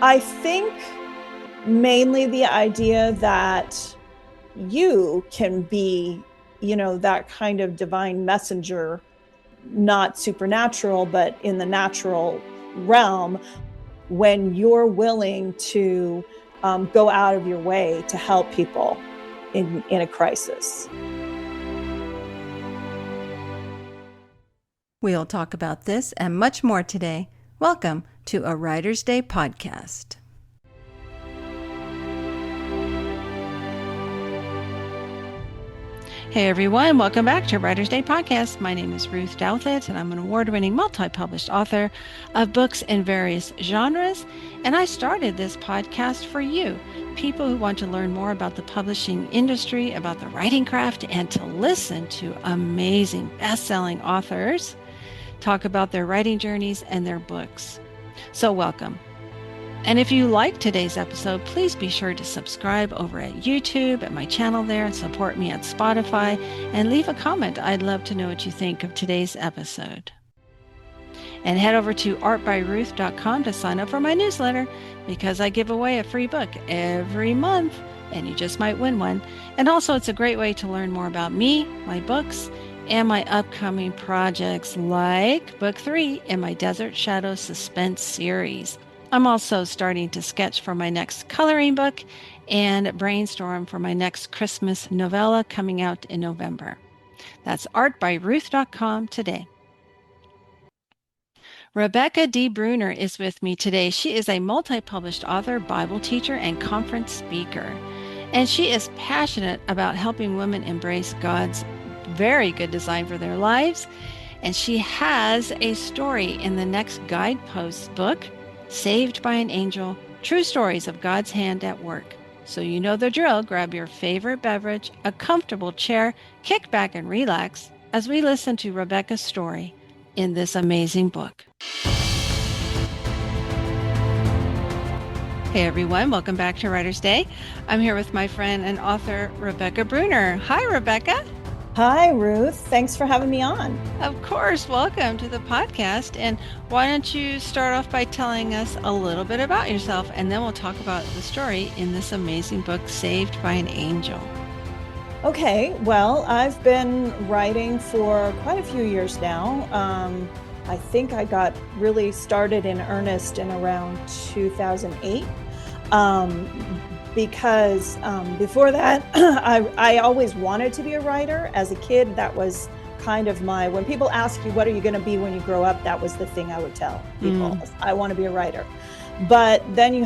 I think mainly the idea that you can be, that kind of divine messenger, not supernatural, but in the natural realm, when you're willing to go out of your way to help people in a crisis. We'll talk about this and much more today. Welcome to a Writer's Day podcast. Hey everyone, welcome back to Writer's Day podcast. My name is Ruth Douthit, and I'm an award-winning multi-published author of books in various genres. And I started this podcast for you, people who want to learn more about the publishing industry, about the writing craft, and to listen to amazing best-selling authors talk about their writing journeys and their books. So welcome. And if you like today's episode, please be sure to subscribe over at YouTube at my channel there and support me at Spotify and leave a comment. I'd love to know what you think of today's episode. And head over to artbyruth.com to sign up for my newsletter because I give away a free book every month and you just might win one. And also it's a great way to learn more about me, my books, and my upcoming projects like Book 3 in my Desert Shadows Suspense series. I'm also starting to sketch for my next coloring book and brainstorm for my next Christmas novella coming out in November. That's artbyruth.com today. Rebecca D. Bruner is with me today. She is a multi-published author, Bible teacher, and conference speaker. And she is passionate about helping women embrace God's very good design for their lives. And she has a story in the next Guideposts book, Saved by an Angel, True Stories of God's Hand at Work. So you know the drill. Grab your favorite beverage, a comfortable chair, kick back and relax as we listen to Rebecca's story in this amazing book. Hey everyone, welcome back to Writer's Day. I'm here with my friend and author, Rebecca Bruner. Hi, Rebecca. Hi, Ruth. Thanks for having me on. Of course. Welcome to the podcast. And why don't you start off by telling us a little bit about yourself, and then we'll talk about the story in this amazing book, Saved by an Angel. Okay. Well, I've been writing for quite a few years now. I think I got really started in earnest in around 2008. Because before that, I always wanted to be a writer. As a kid, that was kind of when people ask you, what are you going to be when you grow up? That was the thing I would tell people. I want to be a writer. But then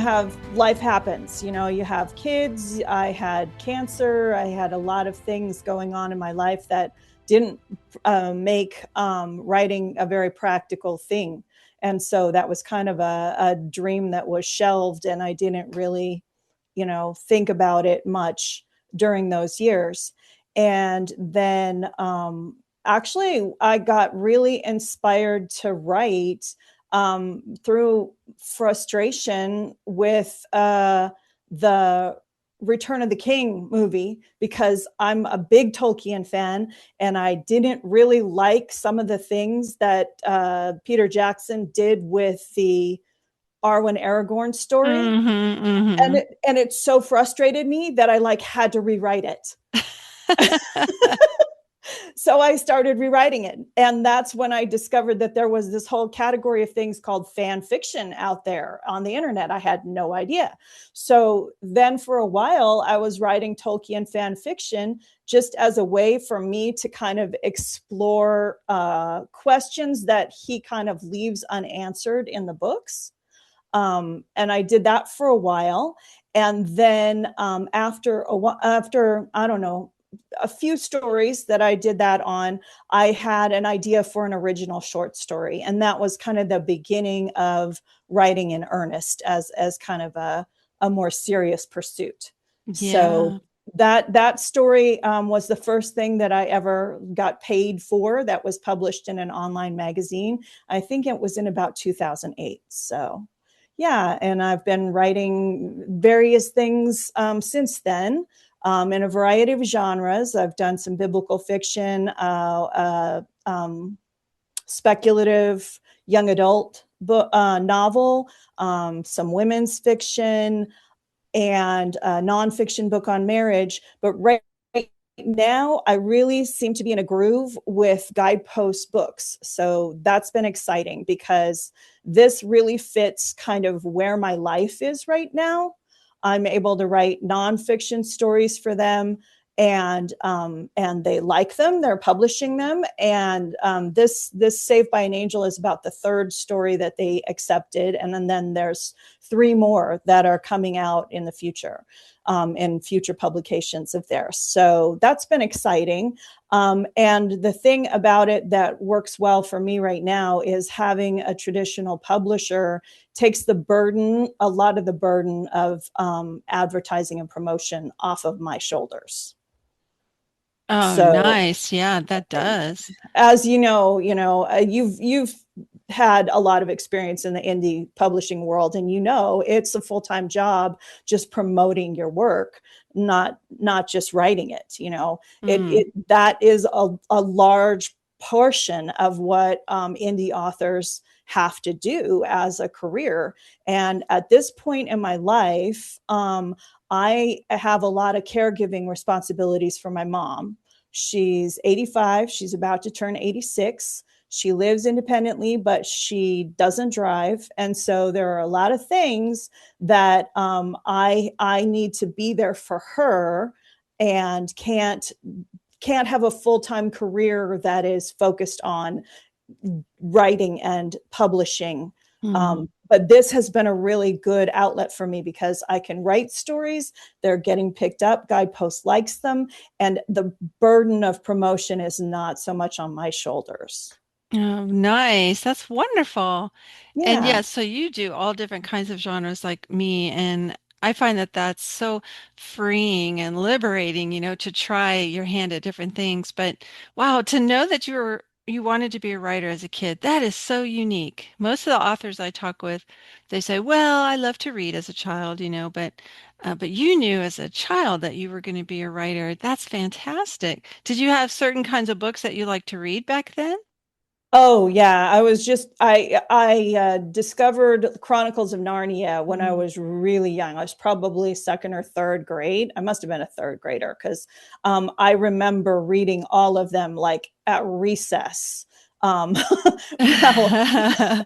life happens. You have kids. I had cancer. I had a lot of things going on in my life that didn't make writing a very practical thing. And so that was kind of a dream that was shelved, and I didn't really think about it much during those years. And then actually I got really inspired to write through frustration with the Return of the King movie, because I'm a big Tolkien fan and I didn't really like some of the things that Peter Jackson did with the Arwen Aragorn story. And it so frustrated me that I had to rewrite it. So I started rewriting it. And that's when I discovered that there was this whole category of things called fan fiction out there on the internet. I had no idea. So then for a while, I was writing Tolkien fan fiction just as a way for me to kind of explore questions that he kind of leaves unanswered in the books. And I did that for a while. And then after I don't know, a few stories that I did that on, I had an idea for an original short story. And that was kind of the beginning of writing in earnest as kind of a more serious pursuit. Yeah. So that story was the first thing that I ever got paid for that was published in an online magazine. I think it was in about 2008. So yeah, and I've been writing various things since then. In a variety of genres. I've done some biblical fiction, speculative, young adult novel, some women's fiction, and a nonfiction book on marriage. But right now, I really seem to be in a groove with Guidepost books. So that's been exciting because this really fits kind of where my life is right now. I'm able to write nonfiction stories for them, and they like them. They're publishing them, and this Saved by an Angel is about the third story that they accepted, and then there's 3 more that are coming out in the future, in future publications of theirs. So that's been exciting. And the thing about it that works well for me right now is having a traditional publisher takes a lot of the burden of advertising and promotion off of my shoulders. Oh, So nice. Yeah, that does. as you've had a lot of experience in the indie publishing world, and it's a full-time job just promoting your work, not just writing it. Mm. That is a large portion of what indie authors have to do as a career. And at this point in my life, I have a lot of caregiving responsibilities for my mom. She's 85. She's about to turn 86. She lives independently, but she doesn't drive. And so there are a lot of things that I need to be there for her, and can't have a full-time career that is focused on writing and publishing. Mm. But this has been a really good outlet for me because I can write stories. They're getting picked up. Guidepost likes them. And the burden of promotion is not so much on my shoulders. Oh, nice. That's wonderful. And Yeah. yeah, so you do all different kinds of genres like me, and I find that that's so freeing and liberating, to try your hand at different things. But wow, to know that you wanted to be a writer as a kid, that is so unique. Most of the authors I talk with, they say, "Well, I love to read as a child, but you knew as a child that you were going to be a writer. That's fantastic. Did you have certain kinds of books that you liked to read back then?" Oh yeah, I discovered Chronicles of Narnia when I Mm. was really young. I was probably second or third grade. I must have been a third grader because I remember reading all of them like at recess. Um, now,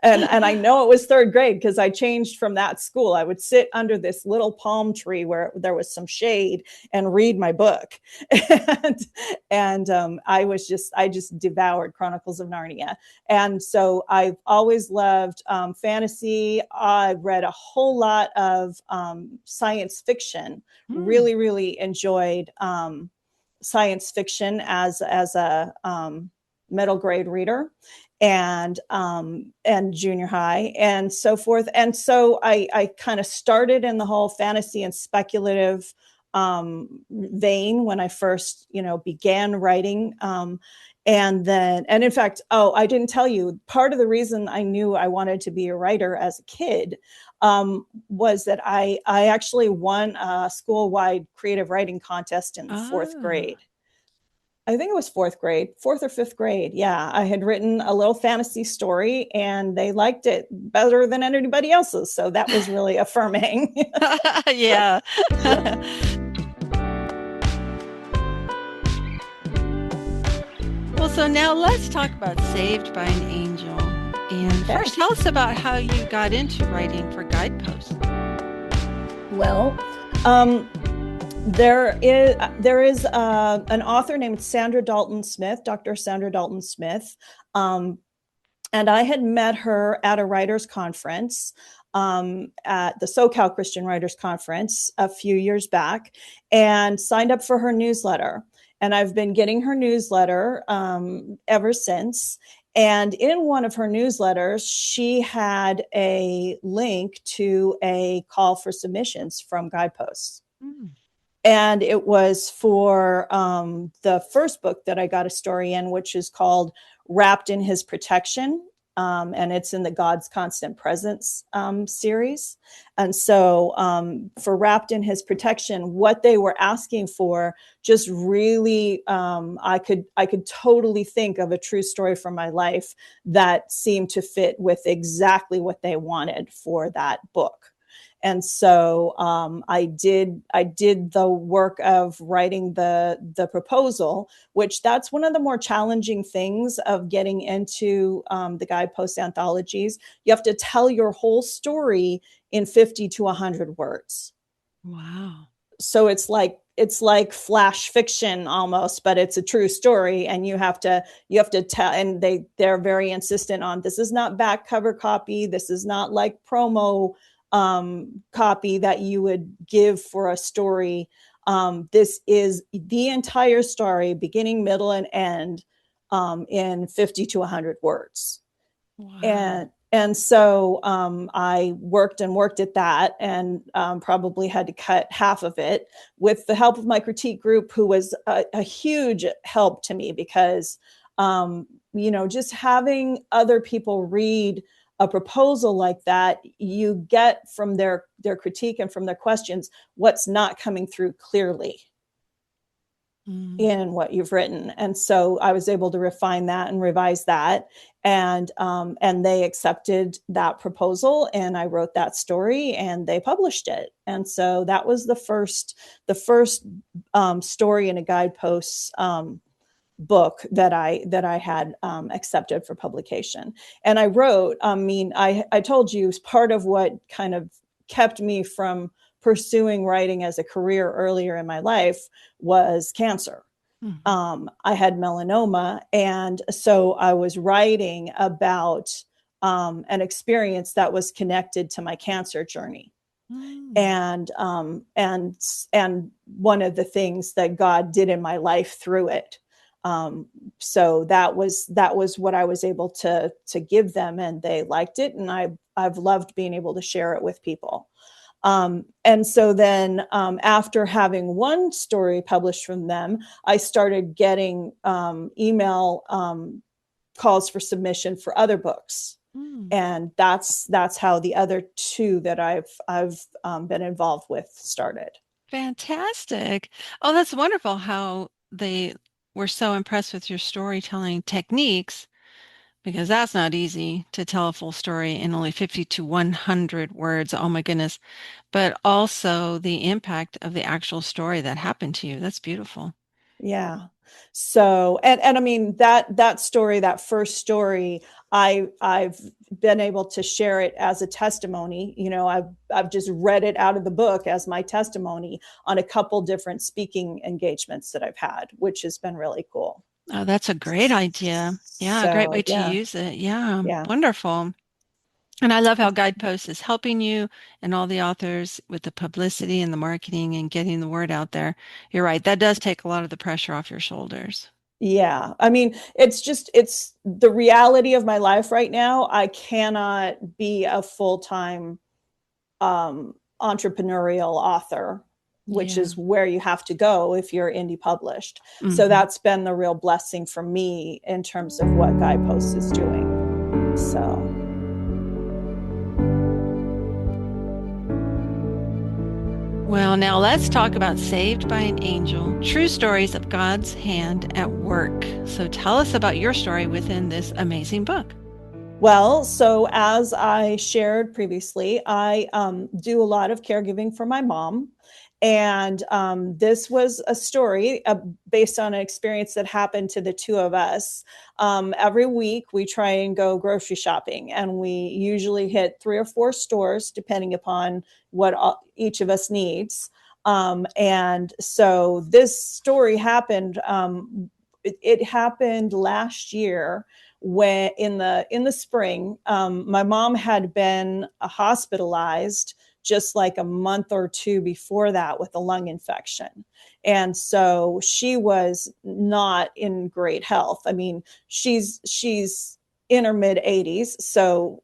and I know it was third grade because I changed from that school. I would sit under this little palm tree where there was some shade and read my book, and I just devoured Chronicles of Narnia. And so I've always loved fantasy. I've read a whole lot of science fiction. Mm. Really, really enjoyed science fiction as a middle grade reader, and junior high and so forth. And so I kind of started in the whole fantasy and speculative vein when I first began writing. And in fact, I didn't tell you, part of the reason I knew I wanted to be a writer as a kid was that I actually won a school-wide creative writing contest in the fourth Ah. grade. I think it was fourth grade, fourth or fifth grade. Yeah, I had written a little fantasy story and they liked it better than anybody else's. So that was really affirming. Yeah. Well, so now let's talk about Saved by an Angel. And Okay. first, tell us about how you got into writing for Guideposts. Well, um, there is an author named Sandra Dalton Smith, Dr. Sandra Dalton Smith, um, and I had met her at a writers conference, at the SoCal Christian Writers Conference a few years back, and signed up for her newsletter. And I've been getting her newsletter ever since. And in one of her newsletters, she had a link to a call for submissions from Guideposts. Mm. And it was for the first book that I got a story in, which is called Wrapped in His Protection. and it's in the God's Constant Presence series. And so for Wrapped in His Protection, what they were asking for just really, I could totally think of a true story from my life that seemed to fit with exactly what they wanted for that book. And so I did the work of writing the proposal, which that's one of the more challenging things of getting into the Guidepost anthologies. You have to tell your whole story in 50 to 100 words. Wow. So it's like flash fiction almost, but it's a true story, and you have to tell. And they're very insistent on, this is not back cover copy, this is not like promo copy that you would give for a story. This is the entire story, beginning, middle, and end, in 50 to 100 words. Wow. And so I worked at that, and probably had to cut half of it with the help of my critique group, who was a huge help to me, because just having other people read a proposal like that, you get from their critique and from their questions what's not coming through clearly in what you've written. And so I was able to refine that and revise that. And they accepted that proposal, and I wrote that story, and they published it. And so that was the first story in a Guideposts book that I had accepted for publication. And I wrote, I told you, part of what kind of kept me from pursuing writing as a career earlier in my life was cancer. I had melanoma, and so I was writing about an experience that was connected to my cancer journey. And one of the things that God did in my life through it. So that was what I was able to give them, and they liked it, and I've loved being able to share it with people. And so then after having one story published from them, I started getting email calls for submission for other books. And that's how the other two that I've been involved with started. Fantastic. Oh, that's wonderful how they were so impressed with your storytelling techniques, because that's not easy to tell a full story in only 50 to 100 words. Oh my goodness. But also the impact of the actual story that happened to you. That's beautiful. Yeah. So, and I mean, that story, that first story, I've been able to share it as a testimony. I've just read it out of the book as my testimony on a couple different speaking engagements that I've had, which has been really cool. Oh, that's a great idea. Yeah, a great So way to yeah, use it. Yeah, yeah. wonderful. And I love how Guidepost is helping you and all the authors with the publicity and the marketing and getting the word out there. You're right. That does take a lot of the pressure off your shoulders. Yeah. I mean, it's the reality of my life right now. I cannot be a full-time entrepreneurial author, which Yeah. is where you have to go if you're indie published. So Hmm. that's been the real blessing for me in terms of what Guideposts is doing. So Well, now let's talk about Saved by an Angel, true stories of God's hand at work. So tell us about your story within this amazing book. well, so as I shared previously, I do a lot of caregiving for my mom. And this was a story based on an experience that happened to the two of us. Every week, we try and go grocery shopping, and we usually hit 3 or 4 stores, depending upon what each of us needs. And so this story happened. It happened last year, when in the spring. My mom had been hospitalized just like a month or two before that with a lung infection. And so she was not in great health. I mean, she's in her mid 80s, so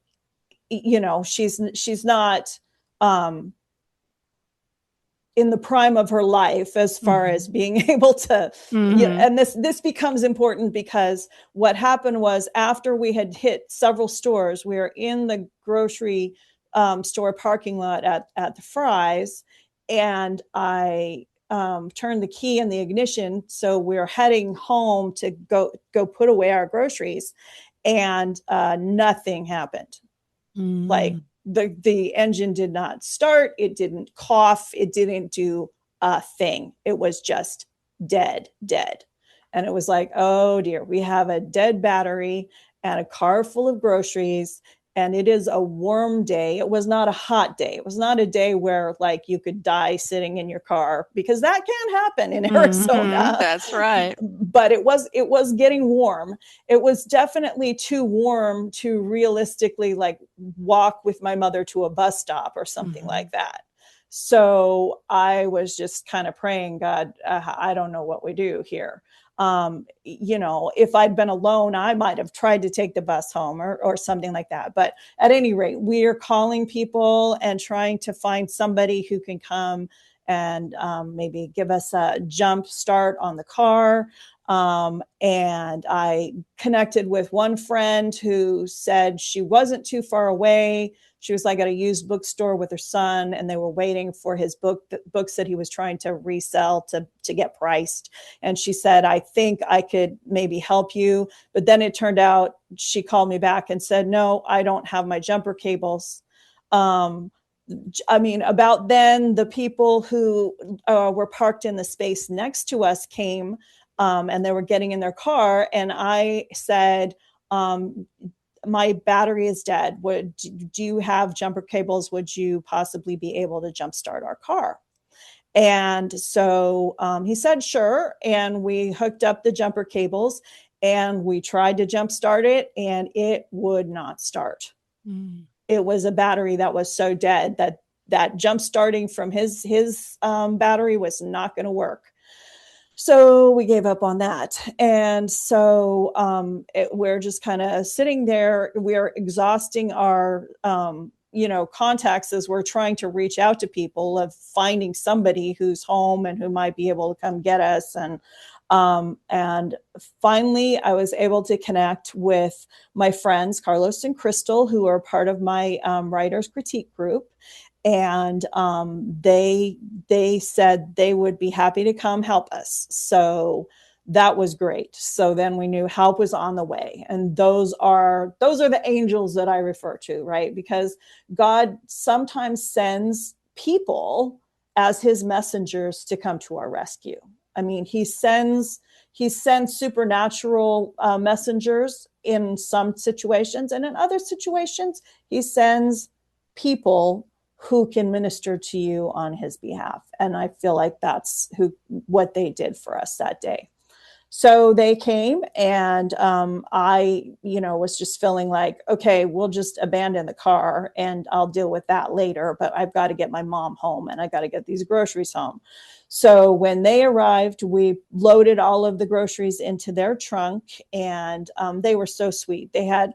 she's not in the prime of her life as far as being able to, and this becomes important because what happened was after we had hit several stores, we were in the grocery store parking lot at the Fry's, and I turned the key in the ignition. So we're heading home to go put away our groceries, and nothing happened. Like the engine did not start. It didn't cough. It didn't do a thing. It was just dead. And it was like, oh dear, we have a dead battery and a car full of groceries. And it is a warm day. It was not a hot day. It was not a day where like you could die sitting in your car, because that can happen in Arizona. That's right. But it was getting warm. It was definitely too warm to realistically like walk with my mother to a bus stop or something like that. So I was just kind of praying, God, I don't know what we do here. If I'd been alone, I might have tried to take the bus home or something like that. But at any rate, we're calling people and trying to find somebody who can come and maybe give us a jump start on the car. And I connected with one friend who said she wasn't too far away. She was like at a used bookstore with her son, and they were waiting for his books that he was trying to resell to get priced. And she said, I think I could maybe help you. But then it turned out she called me back and said, no, I don't have my jumper cables. About then, the people who were parked in the space next to us came, and they were getting in their car. And I said, my battery is dead. Do you have jumper cables? Would you possibly be able to jumpstart our car? And so he said, sure. And we hooked up the jumper cables and we tried to jumpstart it, and it would not start. It was a battery that was so dead that jump starting from his battery was not going to work. So we gave up on that. And so we're just kind of sitting there. We're exhausting our, contacts as we're trying to reach out to people, of finding somebody who's home and who might be able to come get us. And finally, I was able to connect with my friends, Carlos and Crystal, who are part of my writer's critique group. And they said they would be happy to come help us. So that was great. So then we knew help was on the way. And those are the angels that I refer to, right? Because God sometimes sends people as his messengers to come to our rescue. I mean, he sends supernatural messengers in some situations, and in other situations, he sends people who can minister to you on his behalf. And I feel like that's what they did for us that day. So they came, and I, was just feeling like, okay, we'll just abandon the car and I'll deal with that later. But I've got to get my mom home, and I got to get these groceries home. So when they arrived, we loaded all of the groceries into their trunk, and they were so sweet. They had,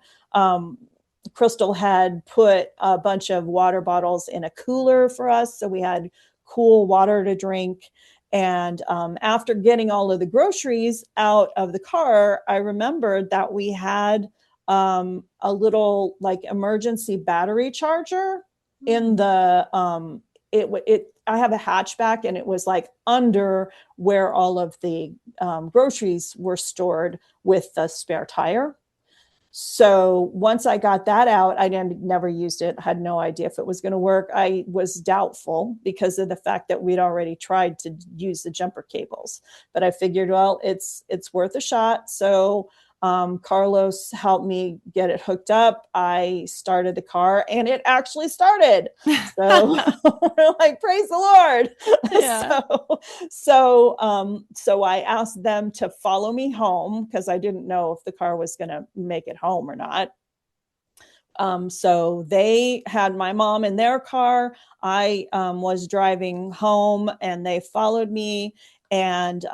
Crystal had put a bunch of water bottles in a cooler for us, so we had cool water to drink. And after getting all of the groceries out of the car, I remembered that we had a little like emergency battery charger in the I have a hatchback, and it was like under where all of the groceries were stored with the spare tire. So once I got that out, I never used it. Had no idea if it was going to work. I was doubtful because of the fact that we'd already tried to use the jumper cables. But I figured, well, it's worth a shot. So Carlos helped me get it hooked up. I started the car, and it actually started. So we're like, praise the Lord. Yeah. So I asked them to follow me home, because I didn't know if the car was going to make it home or not. So they had my mom in their car. I was driving home, and they followed me, and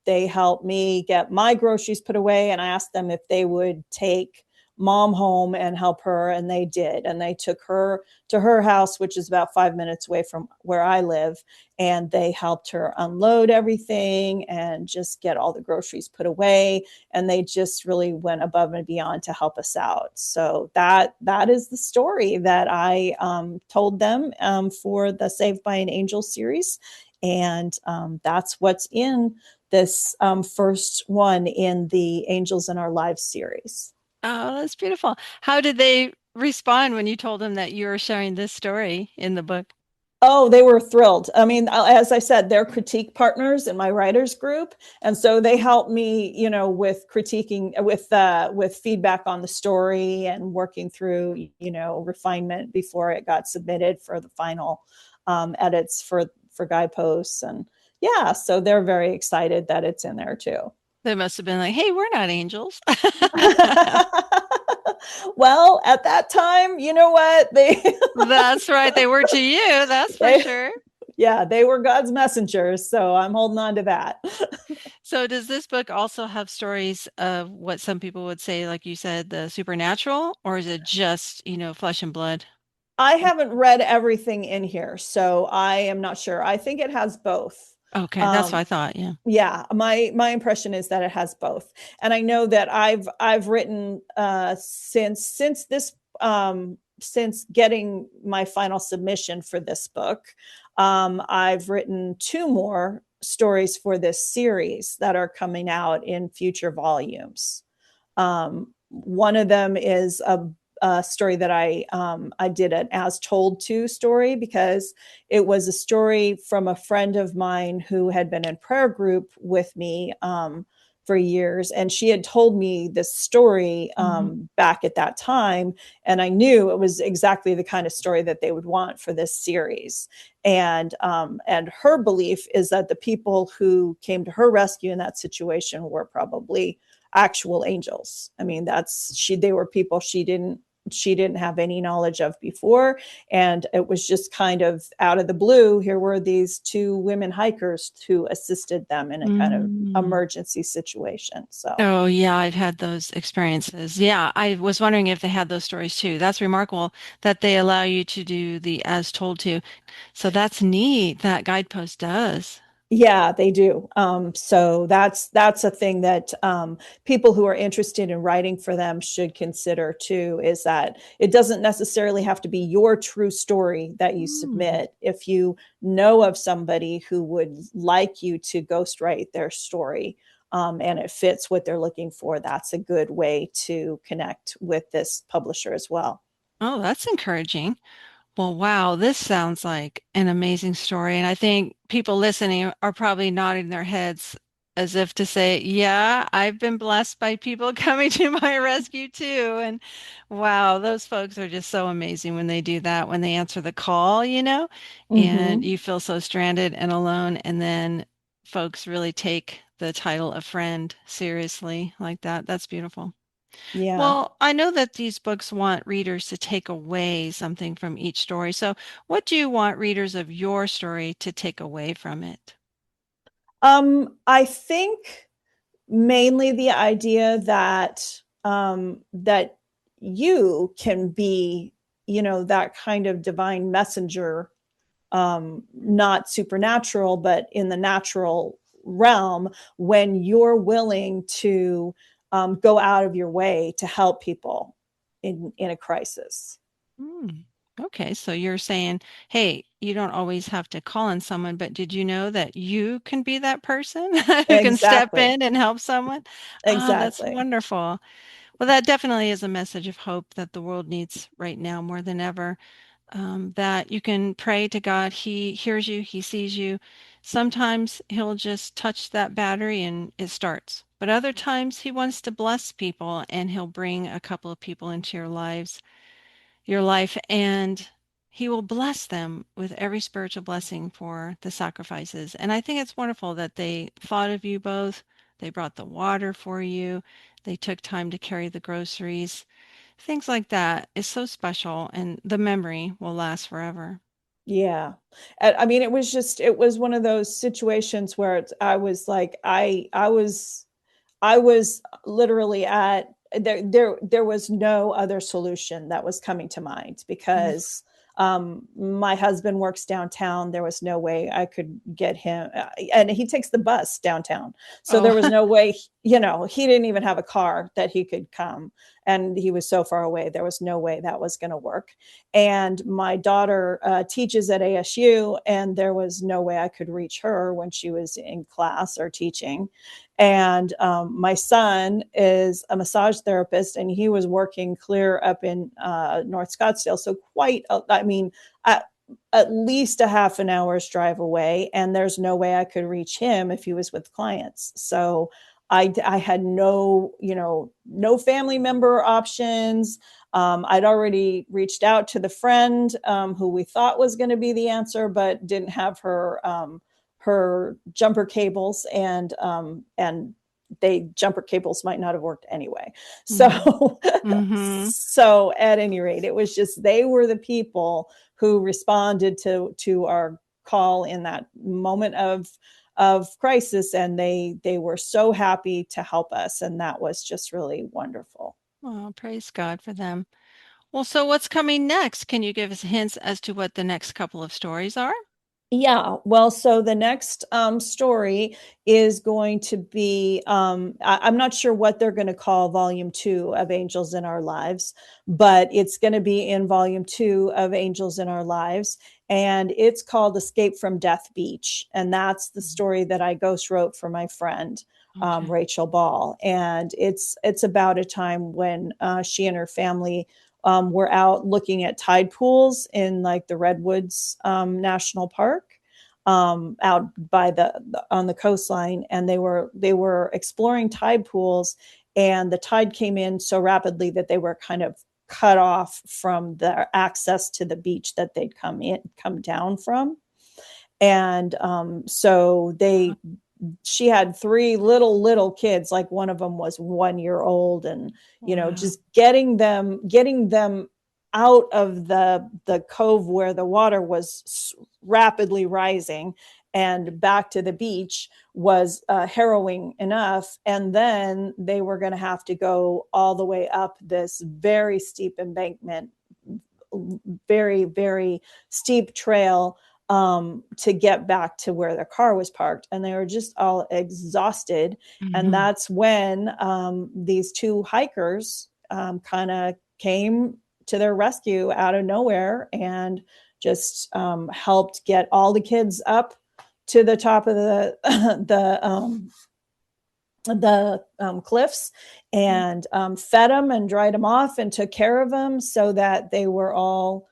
they helped me get my groceries put away. And I asked them if they would take mom home and help her. And they did. And they took her to her house, which is about 5 minutes away from where I live. And they helped her unload everything and just get all the groceries put away. And they just really went above and beyond to help us out. So that is the story that I told them for the Saved by an Angel series. And that's what's in this first one in the Angels in Our Lives series. Oh, that's beautiful. How did they respond when you told them that you were sharing this story in the book? Oh, they were thrilled. I mean, as I said, they're critique partners in my writers group, and so they help me, with critiquing, with feedback on the story and working through, refinement before it got submitted for the final edits for Guideposts, and yeah, so they're very excited that it's in there too. They must have been like, "Hey, we're not angels." Well, at that time, you know what they That's right. They were to you, that's for they sure. yeah, they were God's messengers, so I'm holding on to that. So does this book also have stories of what some people would say, like you said, the supernatural, or is it just, flesh and blood? I haven't read everything in here, so I am not sure. I think it has both. Okay, that's what Um, I thought. Yeah. yeah, my impression is that it has both, and I know that I've written since this since getting my final submission for this book. I've written two more stories for this series that are coming out in future volumes. One of them is a story that I did an as told to story because it was a story from a friend of mine who had been in prayer group with me for years, and she had told me this story Mhm. back at that time, and I knew it was exactly the kind of story that they would want for this series. And her belief is that the people who came to her rescue in that situation were probably actual angels. I mean, they were people she didn't have any knowledge of before, and it was just kind of out of the blue. Here were these two women hikers who assisted them in a kind of Mm. emergency situation. So Oh, yeah, I've had those experiences. Yeah, I was wondering if they had those stories too. That's remarkable that they allow you to do the as told to. So that's neat that Guidepost does. yeah, they do. So that's a thing that people who are interested in writing for them should consider too. Is that it doesn't necessarily have to be your true story that you Mm. submit. If you know of somebody who would like you to ghostwrite their story, and it fits what they're looking for, that's a good way to connect with this publisher as well. Oh, that's encouraging. Well, wow, this sounds like an amazing story. And I think people listening are probably nodding their heads as if to say, yeah, I've been blessed by people coming to my rescue too. And wow, those folks are just so amazing when they do that, when they answer the call, and Mm-hmm. you feel so stranded and alone. And then folks really take the title of friend seriously like that. That's beautiful. Yeah. Well, I know that these books want readers to take away something from each story. So, what do you want readers of your story to take away from it? I think mainly the idea that you can be, that kind of divine messenger, not supernatural, but in the natural realm, when you're willing to go out of your way to help people in a crisis. Hmm. Okay, so you're saying, hey, you don't always have to call on someone, but did you know that you can be that person who can step Exactly. in and help someone? Ah, that's Exactly. wonderful. Well, that definitely is a message of hope that the world needs right now more than ever. That you can pray to God. He hears you, He sees you. Sometimes He'll just touch that battery and it starts. But other times He wants to bless people and He'll bring a couple of people into your life, and He will bless them with every spiritual blessing for the sacrifices. And I think it's wonderful that they thought of you both. They brought the water for you. They took time to carry the groceries. Things like that is so special, and the memory will last forever. Yeah. I mean, it was one of those situations where I was like, I was literally there was no other solution that was coming to mind, because my husband works downtown. There was no way I could get him, and he takes the bus downtown. So there was no way, he didn't even have a car that he could come, and he was so far away. There was no way that was going to work. And my daughter teaches at ASU, and there was no way I could reach her when she was in class or teaching. And my son is a massage therapist, and he was working clear up in North Scottsdale. So at least a half an hour's drive away. And there's no way I could reach him if he was with clients. So I had no family member options. I'd already reached out to the friend who we thought was going to be the answer, but didn't have her jumper cables, and jumper cables might not have worked anyway. So, so at any rate, it was just, they were the people who responded to our call in that moment of crisis. And they were so happy to help us. And that was just really wonderful. Oh, praise God for them. Well, so what's coming next? Can you give us hints as to what the next couple of stories are? Yeah, well, so the next story is going to be, I'm not sure what they're going to call volume 2 of Angels in Our Lives, but it's going to be in volume 2 of Angels in Our Lives. And it's called Escape from Death Beach. And that's the story that I ghost wrote for my friend, Rachel Ball. And it's about a time when she and her family were out looking at tide pools in like the Redwoods National Park, out by on the coastline, and they were exploring tide pools, and the tide came in so rapidly that they were kind of cut off from the access to the beach that they'd come down from. And so she had 3 little kids, like one of them was 1 year old, and just getting them out of the cove where the water was rapidly rising and back to the beach was harrowing enough. And then they were going to have to go all the way up this very steep embankment, very, very steep trail, to get back to where their car was parked. And they were just all exhausted. And that's when these 2 hikers kind of came to their rescue out of nowhere and just helped get all the kids up to the top of the cliffs, and fed them and dried them off and took care of them, so that they were all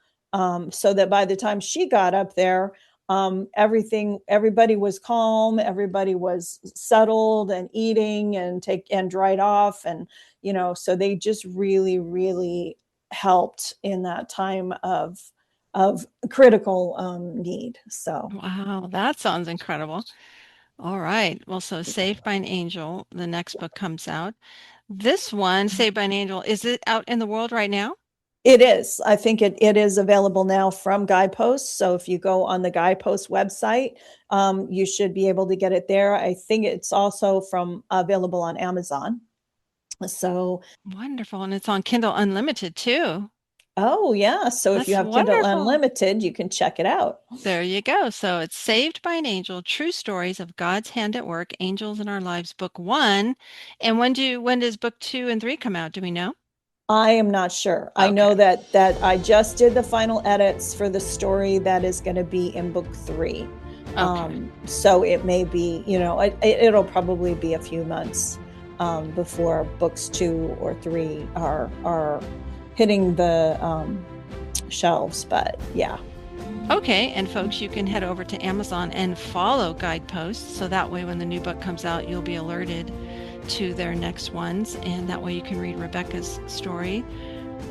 so that by the time she got up there, everybody was calm, everybody was settled and eating and dried off. And, so they just really, really helped in that time of critical need. So. Wow, that sounds incredible. All right. Well, so Saved by an Angel, the next book comes out. This one, Saved by an Angel, is it out in the world right now? It is. I think it is available now from Guideposts. So if you go on the Guideposts website, you should be able to get it there. I think it's also available on Amazon. So wonderful. And it's on Kindle Unlimited too. Oh, yeah. So if you have Kindle Unlimited, you can check it out. There you go. So it's Saved by an Angel, True Stories of God's Hand at Work, Angels in Our Lives, Book 1. And when does Book 2 and 3 come out? Do we know? I am not sure. Okay. I know that I just did the final edits for the story that is going to be in Book 3. Okay. So it may be, it'll probably be a few months before Books 2 or 3 are hitting the shelves, but yeah. Okay, and folks, you can head over to Amazon and follow Guideposts, so that way when the new book comes out, you'll be alerted to their next ones, and that way you can read Rebecca's story.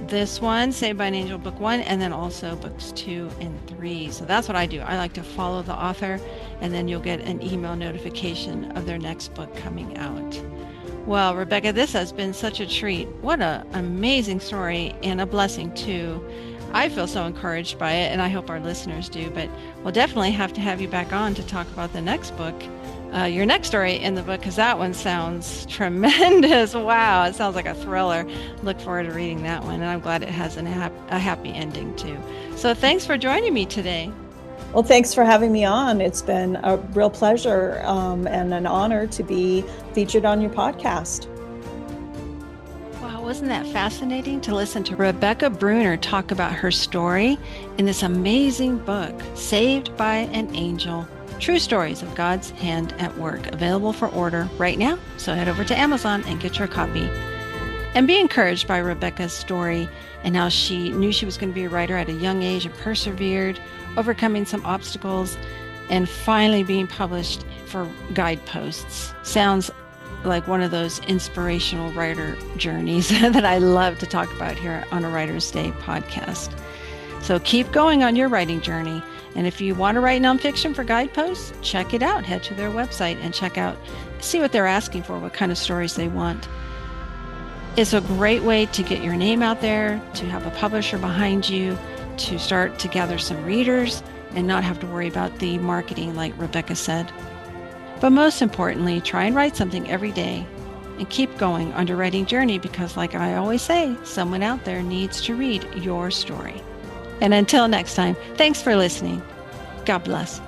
This one, Saved by an Angel, Book 1, and then also Books 2 and 3. So that's what I do. I like to follow the author, and then you'll get an email notification of their next book coming out. Well, Rebecca, this has been such a treat. What an amazing story, and a blessing too. I feel so encouraged by it, and I hope our listeners do. But we'll definitely have to have you back on to talk about the next book, your next story in the book, because that one sounds tremendous. Wow, it sounds like a thriller. Look forward to reading that one, and I'm glad it has a happy ending too. So thanks for joining me today. Well, thanks for having me on. It's been a real pleasure and an honor to be featured on your podcast. Wow, wasn't that fascinating to listen to Rebecca Bruner talk about her story in this amazing book, Saved by an Angel, True Stories of God's Hand at Work, available for order right now. So head over to Amazon and get your copy. And be encouraged by Rebecca's story and how she knew she was going to be a writer at a young age and persevered, overcoming some obstacles, and finally being published for Guideposts. Sounds like one of those inspirational writer journeys that I love to talk about here on a Writer's Day podcast. So keep going on your writing journey. And if you want to write nonfiction for Guideposts, check it out. Head to their website and see what they're asking for, what kind of stories they want. It's a great way to get your name out there, to have a publisher behind you, to start to gather some readers and not have to worry about the marketing like Rebecca said. But most importantly, try and write something every day and keep going on your writing journey, because like I always say, someone out there needs to read your story. And until next time, thanks for listening. God bless.